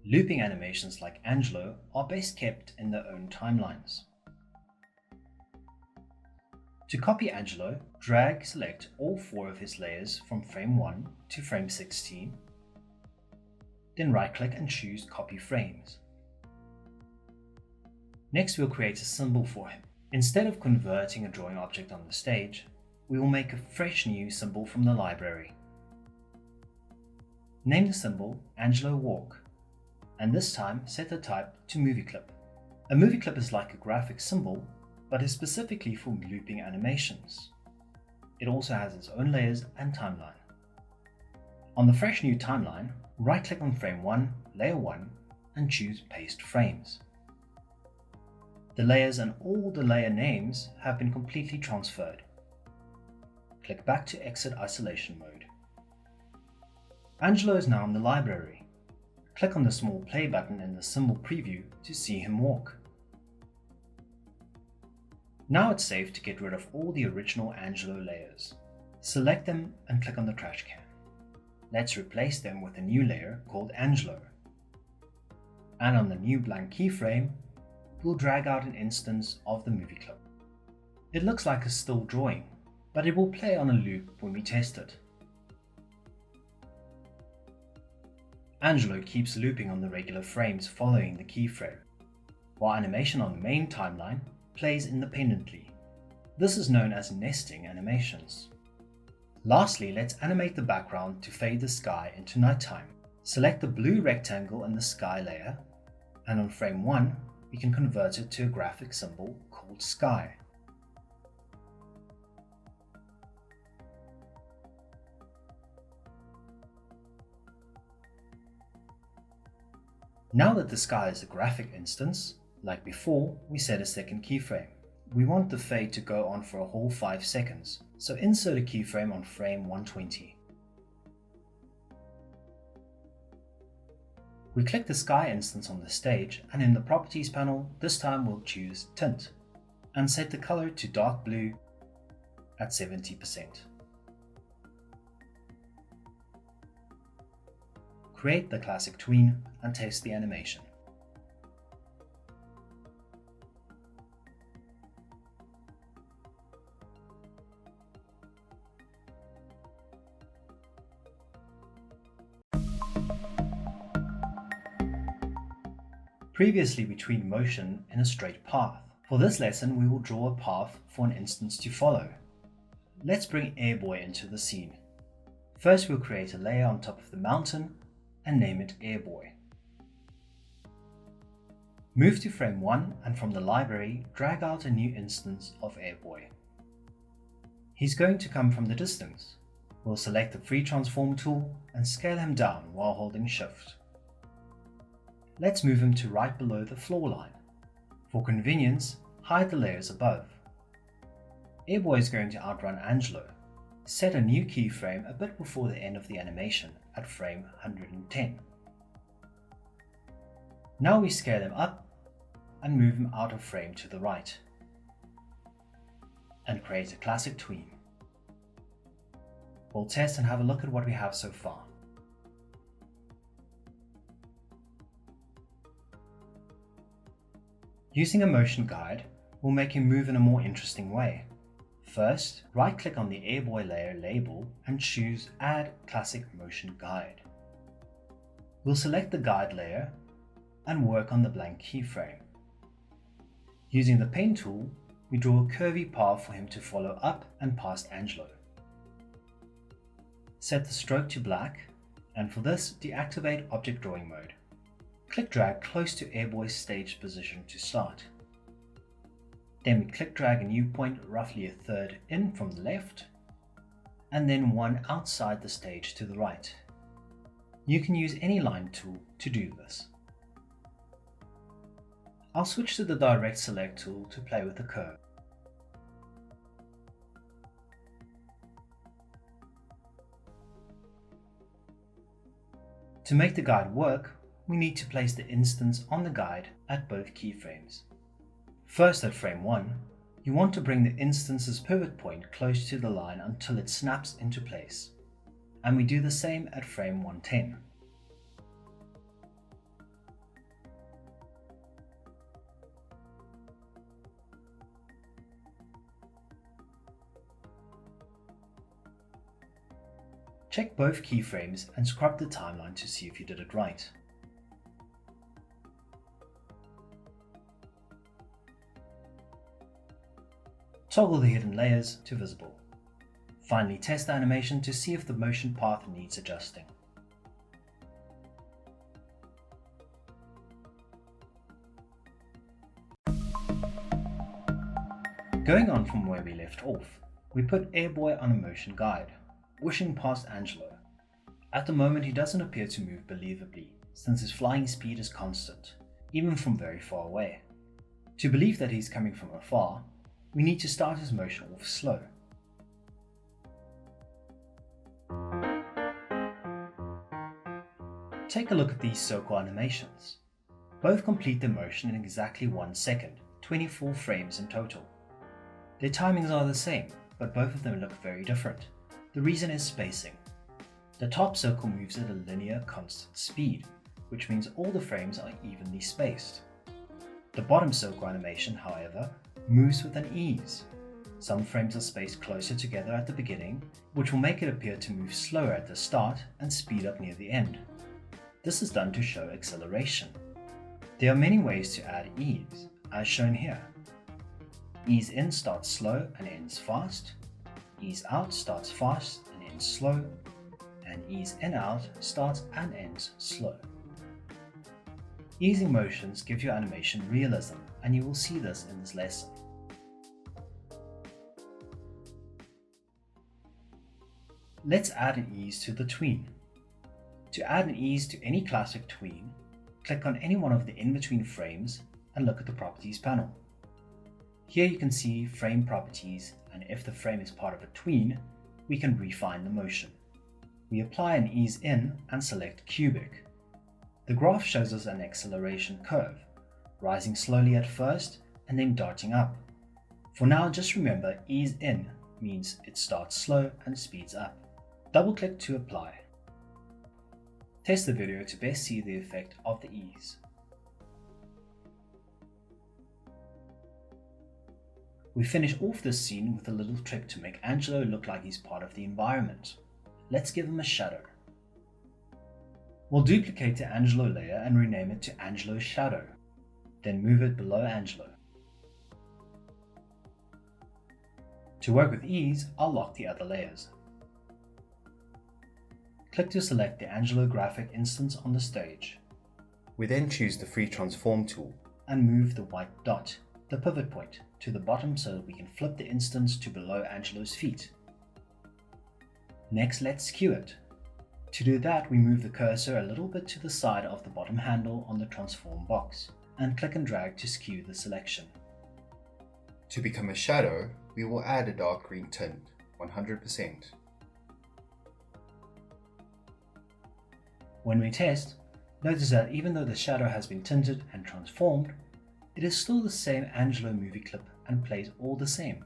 Looping animations like Angelo are best kept in their own timelines. To copy Angelo, select all 4 of his layers from frame 1 to frame 16, then right-click and choose Copy Frames. Next, we'll create a symbol for him. Instead of converting a drawing object on the stage, we will make a fresh new symbol from the library. Name the symbol Angelo Walk, and this time set the type to movie clip. A movie clip is like a graphic symbol, but is specifically for looping animations. It also has its own layers and timeline. On the fresh new timeline, right-click on frame 1, layer 1, and choose Paste Frames. The layers and all the layer names have been completely transferred. Click back to exit isolation mode. Angelo is now in the library. Click on the small play button in the symbol preview to see him walk. Now it's safe to get rid of all the original Angelo layers. Select them and click on the trash can. Let's replace them with a new layer called Angelo. And on the new blank keyframe, we'll drag out an instance of the movie clip. It looks like a still drawing, but it will play on a loop when we test it. Angelo keeps looping on the regular frames following the keyframe, while animation on the main timeline plays independently. This is known as nesting animations. Lastly, let's animate the background to fade the sky into nighttime. Select the blue rectangle in the sky layer, and on frame 1, we can convert it to a graphic symbol called sky. Now that the sky is a graphic instance, like before, we set a second keyframe. We want the fade to go on for a whole 5 seconds, so insert a keyframe on frame 120. We click the sky instance on the stage, and in the Properties panel, this time we'll choose Tint, and set the color to dark blue at 70%. Create the classic tween and test the animation. Previously we tweened motion in a straight path. For this lesson we will draw a path for an instance to follow. Let's bring Airboy into the scene. First we'll create a layer on top of the mountain and name it Airboy. Move to frame 1 and from the library drag out a new instance of Airboy. He's going to come from the distance. We'll select the free transform tool and scale him down while holding shift. Let's move him to right below the floor line. For convenience, hide the layers above. Airboy is going to outrun Angelo. Set a new keyframe a bit before the end of the animation at frame 110. Now we scale him up and move him out of frame to the right, and create a classic tween. We'll test and have a look at what we have so far. Using a motion guide, we'll make him move in a more interesting way. First, right-click on the Airboy layer label and choose Add Classic Motion Guide. We'll select the guide layer and work on the blank keyframe. Using the pen tool, we draw a curvy path for him to follow up and past Angelo. Set the stroke to black, and for this, deactivate Object Drawing Mode. Click drag close to Airboy's stage position to start. Then we click drag a new point roughly a third in from the left, and then one outside the stage to the right. You can use any line tool to do this. I'll switch to the Direct Select tool to play with the curve. To make the guide work, we need to place the instance on the guide at both keyframes. First at frame 1, you want to bring the instance's pivot point close to the line until it snaps into place. And we do the same at frame 110. Check both keyframes and scrub the timeline to see if you did it right. Toggle the hidden layers to visible. Finally, test the animation to see if the motion path needs adjusting. Going on from where we left off, we put Airboy on a motion guide, whooshing past Angelo. At the moment he doesn't appear to move believably, since his flying speed is constant, even from very far away. To believe that he's coming from afar, we need to start his motion off slow. Take a look at these circle animations. Both complete their motion in exactly 1 second, 24 frames in total. Their timings are the same, but both of them look very different. The reason is spacing. The top circle moves at a linear constant speed, which means all the frames are evenly spaced. The bottom circle animation, however, moves with an ease. Some frames are spaced closer together at the beginning, which will make it appear to move slower at the start and speed up near the end. This is done to show acceleration. There are many ways to add ease, as shown here. Ease in starts slow and ends fast. Ease out starts fast and ends slow. And ease in out starts and ends slow. Easing motions give your animation realism, and you will see this in this lesson. Let's add an ease to the tween. To add an ease to any classic tween, click on any one of the in-between frames and look at the Properties panel. Here you can see frame properties, and if the frame is part of a tween, we can refine the motion. We apply an ease in and select cubic. The graph shows us an acceleration curve, rising slowly at first and then darting up. For now, just remember ease in means it starts slow and speeds up. Double-click to apply. Test the video to best see the effect of the ease. We finish off this scene with a little trick to make Angelo look like he's part of the environment. Let's give him a shadow. We'll duplicate the Angelo layer and rename it to Angelo's Shadow, then move it below Angelo. To work with ease, I'll lock the other layers. Click to select the Angelo graphic instance on the stage. We then choose the Free Transform tool and move the white dot, the pivot point, to the bottom so that we can flip the instance to below Angelo's feet. Next, let's skew it. To do that, we move the cursor a little bit to the side of the bottom handle on the transform box and click and drag to skew the selection. To become a shadow, we will add a dark green tint, 100%. When we test, notice that even though the shadow has been tinted and transformed, it is still the same Angelo movie clip and plays all the same.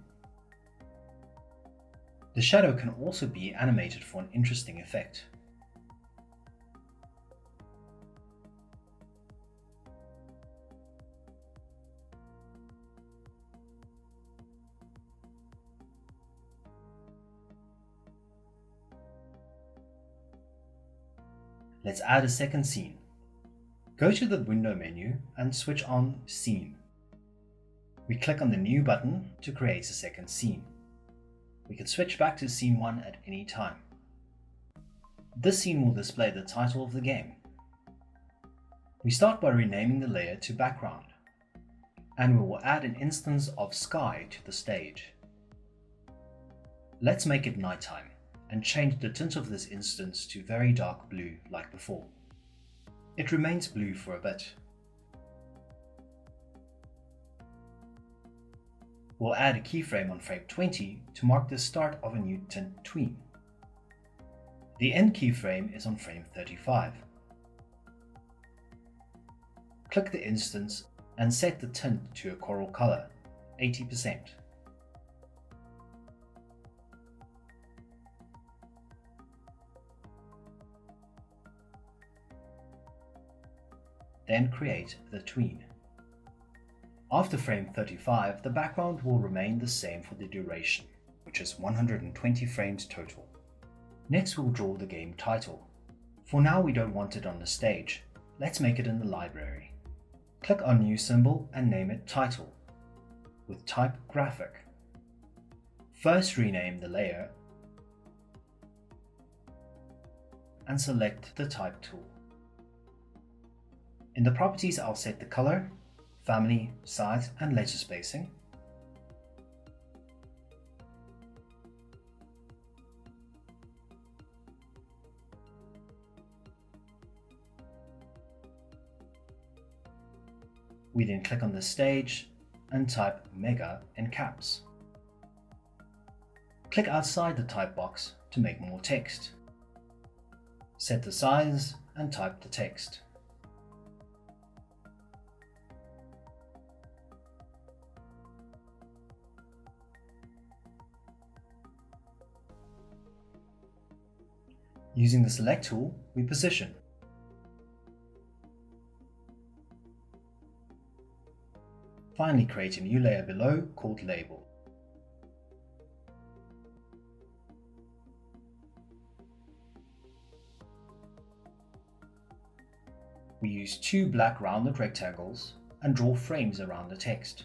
The shadow can also be animated for an interesting effect. Let's add a second scene. Go to the window menu and switch on Scene. We click on the New button to create a second scene. We can switch back to Scene 1 at any time. This scene will display the title of the game. We start by renaming the layer to Background, and we will add an instance of Sky to the stage. Let's make it nighttime and change the tint of this instance to very dark blue like before. It remains blue for a bit. We'll add a keyframe on frame 20 to mark the start of a new tint tween. The end keyframe is on frame 35. Click the instance and set the tint to a coral color, 80%. Then create the tween. After frame 35, the background will remain the same for the duration, which is 120 frames total. Next, we'll draw the game title. For now, we don't want it on the stage. Let's make it in the library. Click on New Symbol and name it Title, with type Graphic. First, rename the layer and select the Type tool. In the properties, I'll set the color, family, size, and letter spacing. We then click on the stage and type Mega in caps. Click outside the type box to make more text. Set the size and type the text. Using the Select tool, we position. Finally, create a new layer below called Label. We use two black rounded rectangles and draw frames around the text.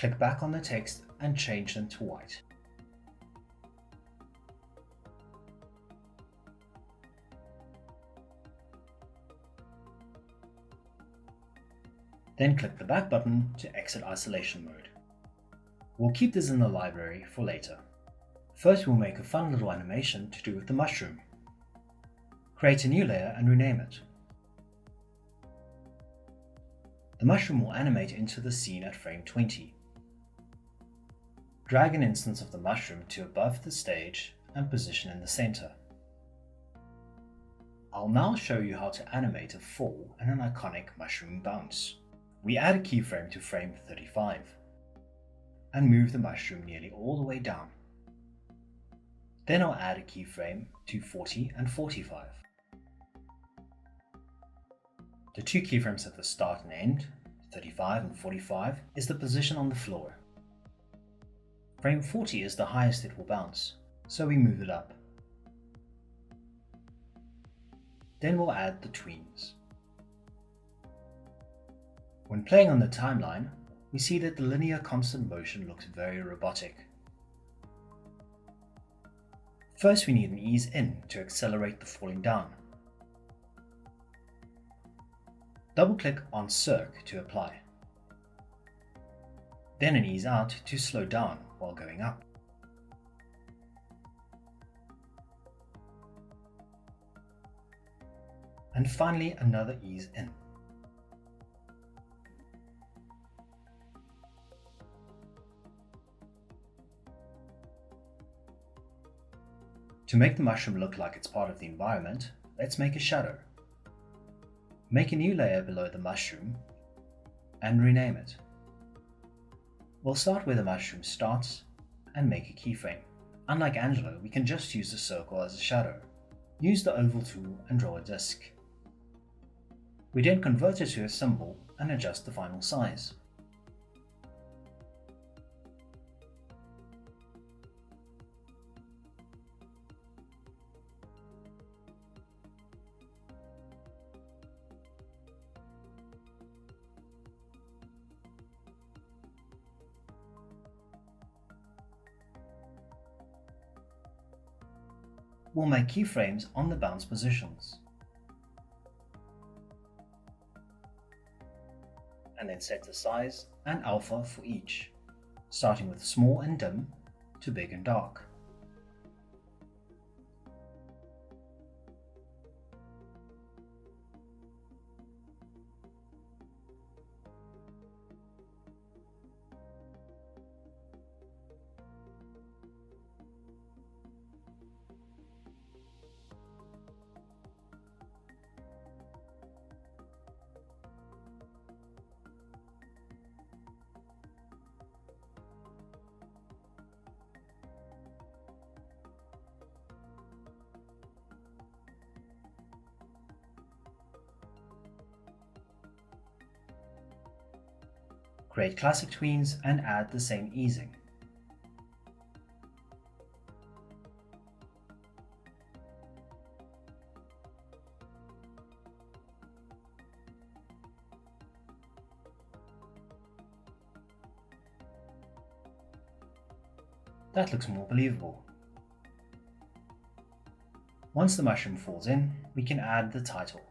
Click back on the text and change them to white. Then click the back button to exit isolation mode. We'll keep this in the library for later. First, we'll make a fun little animation to do with the mushroom. Create a new layer and rename it. The mushroom will animate into the scene at frame 20. Drag an instance of the mushroom to above the stage and position in the center. I'll now show you how to animate a fall and an iconic mushroom bounce. We add a keyframe to frame 35 and move the mushroom nearly all the way down. Then I'll add a keyframe to 40 and 45. The two keyframes at the start and end, 35 and 45, is the position on the floor. Frame 40 is the highest it will bounce, so we move it up. Then we'll add the tweens. When playing on the timeline, we see that the linear constant motion looks very robotic. First, we need an ease in to accelerate the falling down. Double-click on Circ to apply. Then an ease out to slow down while going up. And finally another ease in. To make the mushroom look like it's part of the environment, let's make a shadow. Make a new layer below the mushroom and rename it. We'll start where the mushroom starts and make a keyframe. Unlike Angelo, we can just use the circle as a shadow. Use the oval tool and draw a disk. We then convert it to a symbol and adjust the final size. We'll make keyframes on the bounce positions. And then set the size and alpha for each, starting with small and dim to big and dark. Create classic tweens and add the same easing. That looks more believable. Once the mushroom falls in, we can add the title.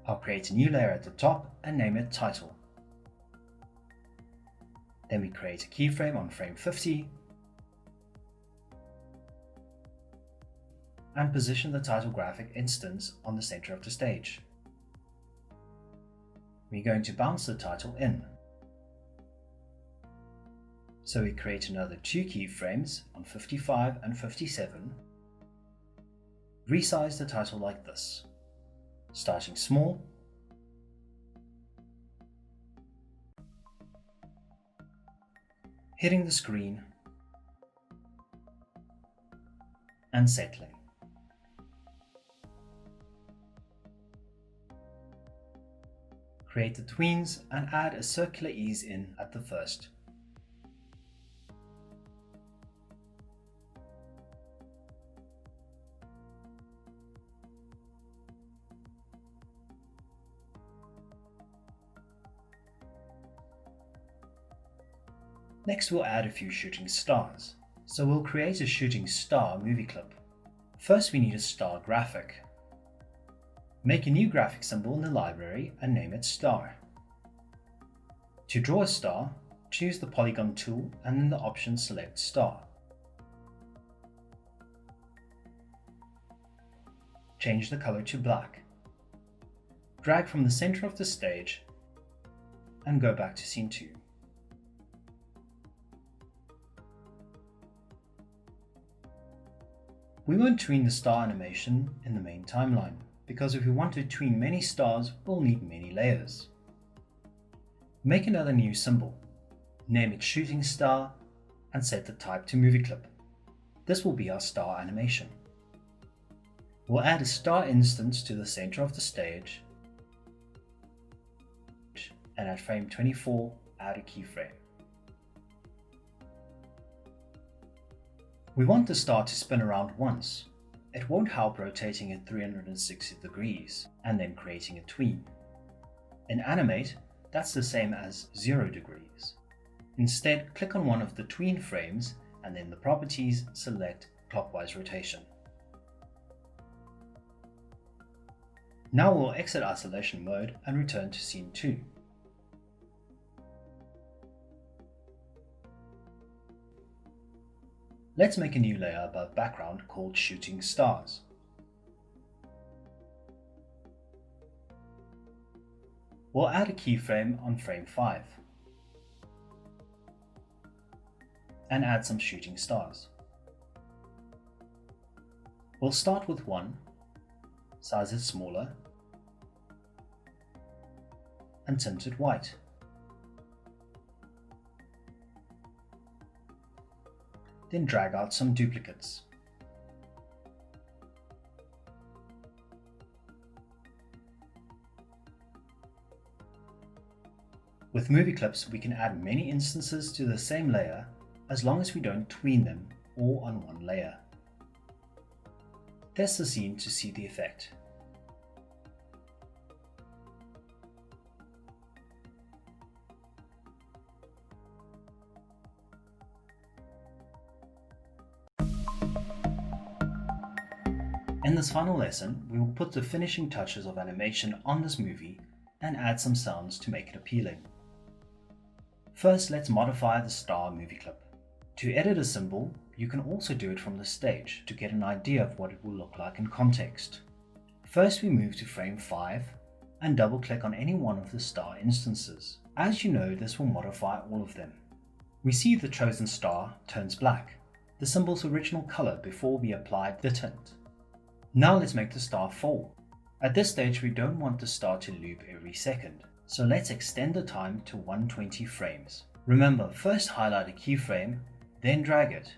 I'll create a new layer at the top and name it Title. Then we create a keyframe on frame 50 and position the title graphic instance on the center of the stage. We're going to bounce the title in. So we create another two keyframes on 55 and 57. Resize the title like this, starting small, hitting the screen and settling. Create the tweens and add a circular ease in at the first. Next we'll add a few shooting stars. So we'll create a shooting star movie clip. First we need a star graphic. Make a new graphic symbol in the library and name it star. To draw a star, choose the polygon tool and in the option select star. Change the color to black. Drag from the center of the stage and go back to scene 2. We won't tween the star animation in the main timeline, because if we want to tween many stars, we'll need many layers. Make another new symbol, name it shooting star, and set the type to movie clip. This will be our star animation. We'll add a star instance to the center of the stage, and at frame 24, add a keyframe. We want the star to spin around once. It won't help rotating it 360 degrees and then creating a tween. In Animate, that's the same as 0 degrees. Instead, click on one of the tween frames and then the properties select clockwise rotation. Now we'll exit isolation mode and return to scene 2. Let's make a new layer above background called Shooting Stars. We'll add a keyframe on frame 5 and add some shooting stars. We'll start with one, size it smaller, and tint it white. Then drag out some duplicates. With movie clips, we can add many instances to the same layer as long as we don't tween them all on one layer. Test the scene to see the effect. In this final lesson, we will put the finishing touches of animation on this movie and add some sounds to make it appealing. First, let's modify the star movie clip. To edit a symbol, you can also do it from the stage to get an idea of what it will look like in context. First, we move to frame 5 and double-click on any one of the star instances. As you know, this will modify all of them. We see the chosen star turns black, the symbol's original color before we applied the tint. Now let's make the star fall. At this stage we don't want the star to loop every second, so let's extend the time to 120 frames. Remember, first highlight a keyframe, then drag it.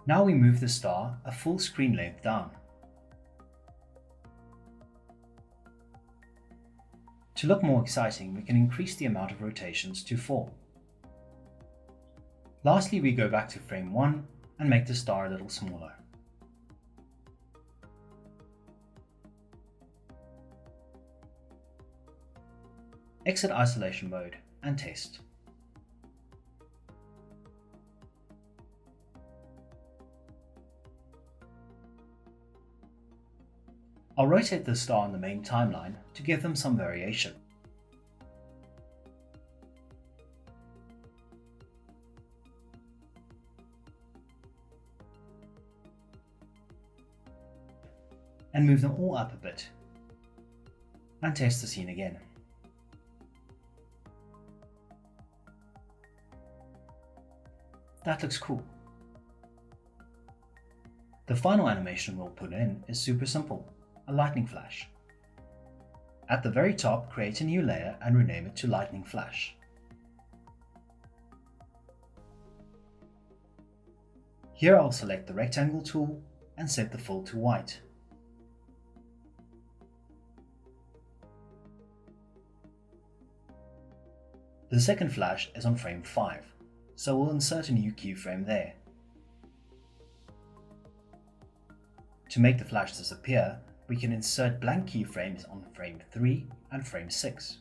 Now we move the star a full screen length down. To look more exciting, we can increase the amount of rotations to 4. Lastly, we go back to frame 1 and make the star a little smaller. Exit isolation mode and test. I'll rotate the star on the main timeline to give them some variation. And move them all up a bit. And test the scene again. That looks cool. The final animation we'll put in is super simple, a lightning flash. At the very top, create a new layer and rename it to Lightning Flash. Here I'll select the rectangle tool and set the fill to white. The second flash is on frame 5, so we'll insert a new keyframe there. To make the flash disappear, we can insert blank keyframes on frame 3 and frame 6.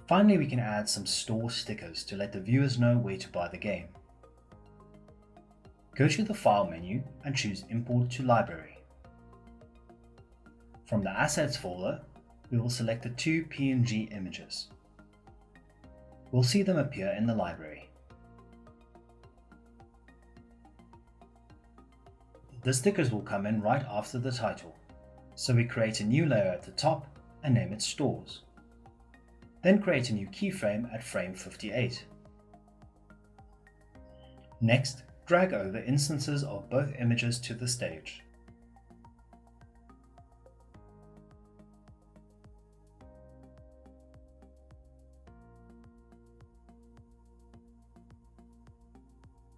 Finally, we can add some store stickers to let the viewers know where to buy the game. Go to the File menu and choose Import to Library. From the Assets folder, we will select the two PNG images. We'll see them appear in the library. The stickers will come in right after the title, so we create a new layer at the top and name it Stores. Then create a new keyframe at frame 58. Next, drag over instances of both images to the stage.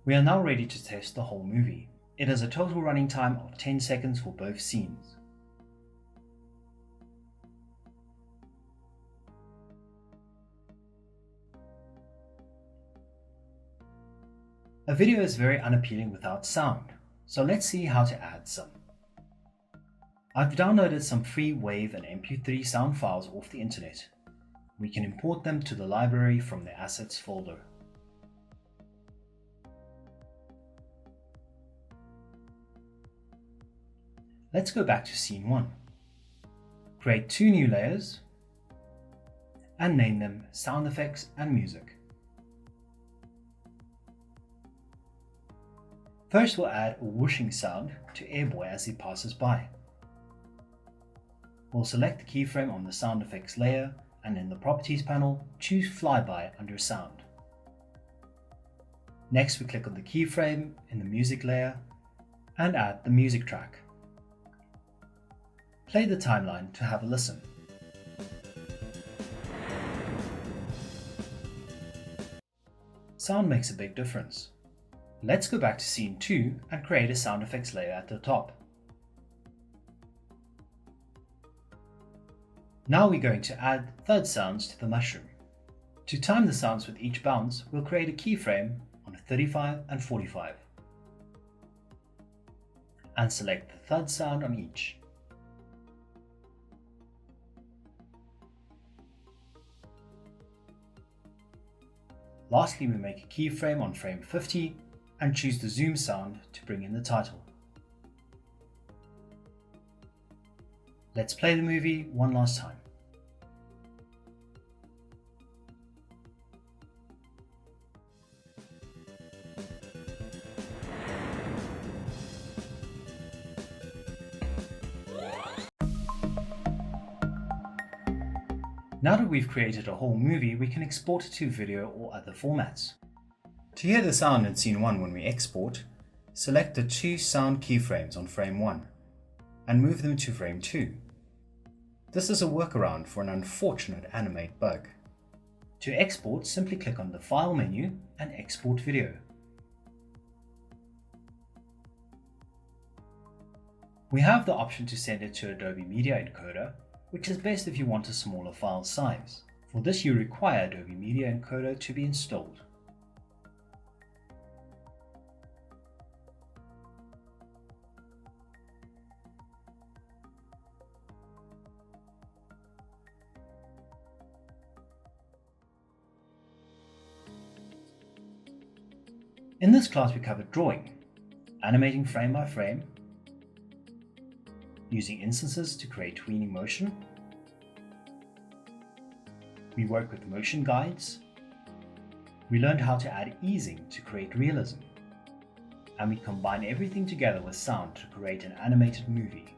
We are now ready to test the whole movie. It has a total running time of 10 seconds for both scenes. A video is very unappealing without sound, so let's see how to add some. I've downloaded some free WAV and MP3 sound files off the internet. We can import them to the library from the Assets folder. Let's go back to scene 1. Create two new layers and name them Sound Effects and Music. First, we'll add a whooshing sound to Airboy as he passes by. We'll select the keyframe on the Sound Effects layer and in the Properties panel, choose Flyby under Sound. Next, we click on the keyframe in the Music layer and add the music track. Play the timeline to have a listen. Sound makes a big difference. Let's go back to scene 2 and create a sound effects layer at the top. Now we're going to add thud sounds to the mushroom. To time the sounds with each bounce, we'll create a keyframe on 35 and 45 and select the thud sound on each. Lastly, we make a keyframe on frame 50 and choose the zoom sound to bring in the title. Let's play the movie one last time. Now that we've created a whole movie, we can export it to video or other formats. To hear the sound in scene 1 when we export, select the two sound keyframes on frame 1 and move them to frame 2. This is a workaround for an unfortunate Animate bug. To export, simply click on the File menu and Export Video. We have the option to send it to Adobe Media Encoder, which is best if you want a smaller file size. For this, you require Adobe Media Encoder to be installed. In this class, we covered drawing, animating frame by frame, using instances to create tweening motion. We work with motion guides. We learned how to add easing to create realism. And we combine everything together with sound to create an animated movie.